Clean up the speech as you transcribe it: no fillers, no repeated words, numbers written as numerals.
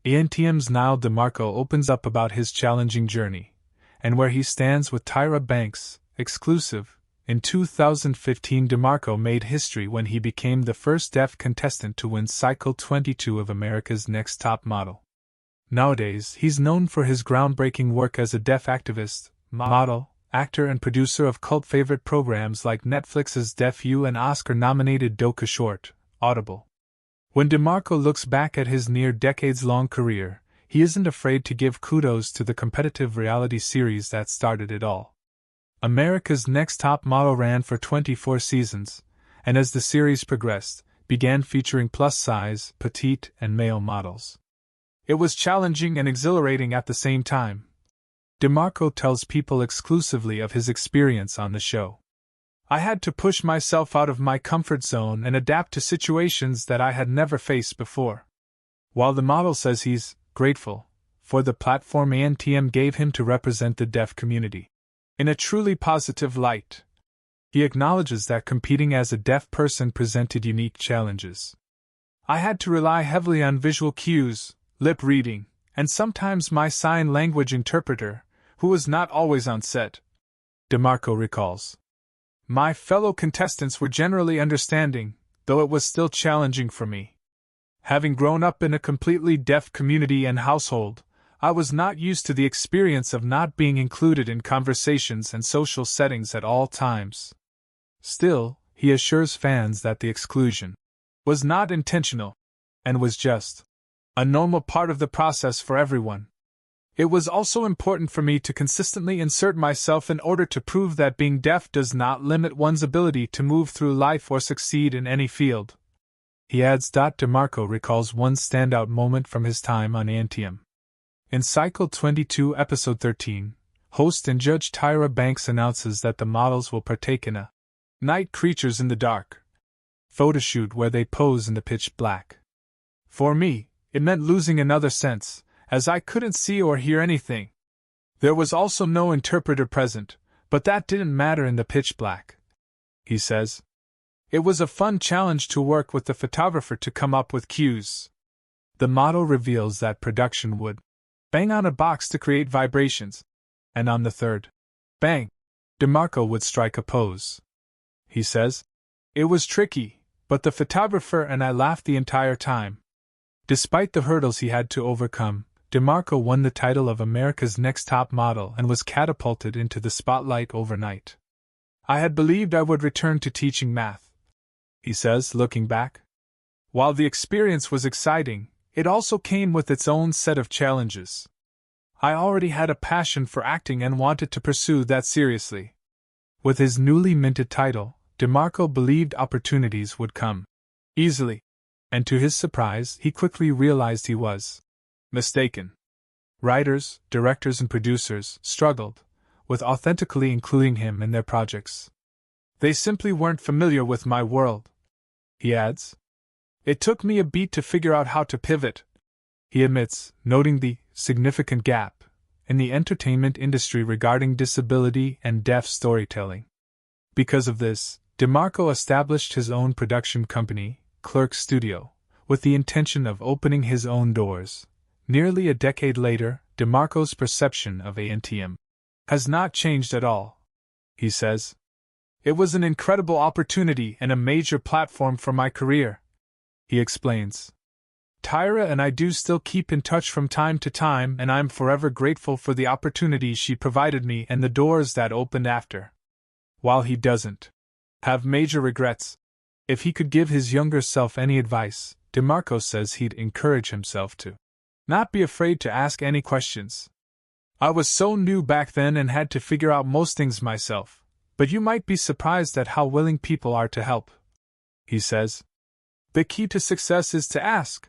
ANTM's Nyle DiMarco opens up about his challenging journey, and where he stands with Tyra Banks, exclusive. In 2015, DiMarco made history when he became the first deaf contestant to win Cycle 22 of America's Next Top Model. Nowadays, he's known for his groundbreaking work as a deaf activist, model, actor and producer of cult favorite programs like Netflix's Deaf U and Oscar-nominated docu-short, Audible. When DiMarco looks back at his near-decades-long career, he isn't afraid to give kudos to the competitive reality series that started it all. America's Next Top Model ran for 24 seasons, and as the series progressed, began featuring plus-size, petite, and male models. It was challenging and exhilarating at the same time. DiMarco tells People exclusively of his experience on the show. I had to push myself out of my comfort zone and adapt to situations that I had never faced before. While the model says he's grateful for the platform ANTM gave him to represent the deaf community in a truly positive light, he acknowledges that competing as a deaf person presented unique challenges. I had to rely heavily on visual cues, lip reading, and sometimes my sign language interpreter, who was not always on set. DiMarco recalls. My fellow contestants were generally understanding, though it was still challenging for me. Having grown up in a completely deaf community and household, I was not used to the experience of not being included in conversations and social settings at all times. Still, he assures fans that the exclusion was not intentional and was just a normal part of the process for everyone. It was also important for me to consistently insert myself in order to prove that being deaf does not limit one's ability to move through life or succeed in any field. He adds. DiMarco recalls one standout moment from his time on ANTM. In Cycle 22, Episode 13, host and judge Tyra Banks announces that the models will partake in a Night Creatures in the Dark photoshoot where they pose in the pitch black. For me, it meant losing another sense, as I couldn't see or hear anything. There was also no interpreter present, but that didn't matter in the pitch black. He says. It was a fun challenge to work with the photographer to come up with cues. The model reveals that production would bang on a box to create vibrations, and on the third bang, DiMarco would strike a pose. He says. It was tricky, but the photographer and I laughed the entire time. Despite the hurdles he had to overcome, DiMarco won the title of America's Next Top Model and was catapulted into the spotlight overnight. I had believed I would return to teaching math, he says, looking back. While the experience was exciting, it also came with its own set of challenges. I already had a passion for acting and wanted to pursue that seriously. With his newly minted title, DiMarco believed opportunities would come easily, and to his surprise, he quickly realized he was mistaken. Writers, directors, and producers struggled with authentically including him in their projects. They simply weren't familiar with my world, he adds. It took me a beat to figure out how to pivot, he admits, noting the significant gap in the entertainment industry regarding disability and deaf storytelling. Because of this, DiMarco established his own production company, Clerk Studio, with the intention of opening his own doors. Nearly a decade later, DiMarco's perception of ANTM has not changed at all, he says. It was an incredible opportunity and a major platform for my career, he explains. Tyra and I do still keep in touch from time to time, and I'm forever grateful for the opportunity she provided me and the doors that opened after. While he doesn't have major regrets, if he could give his younger self any advice, DiMarco says he'd encourage himself to not be afraid to ask any questions. I was so new back then and had to figure out most things myself, but you might be surprised at how willing people are to help, he says. The key to success is to ask.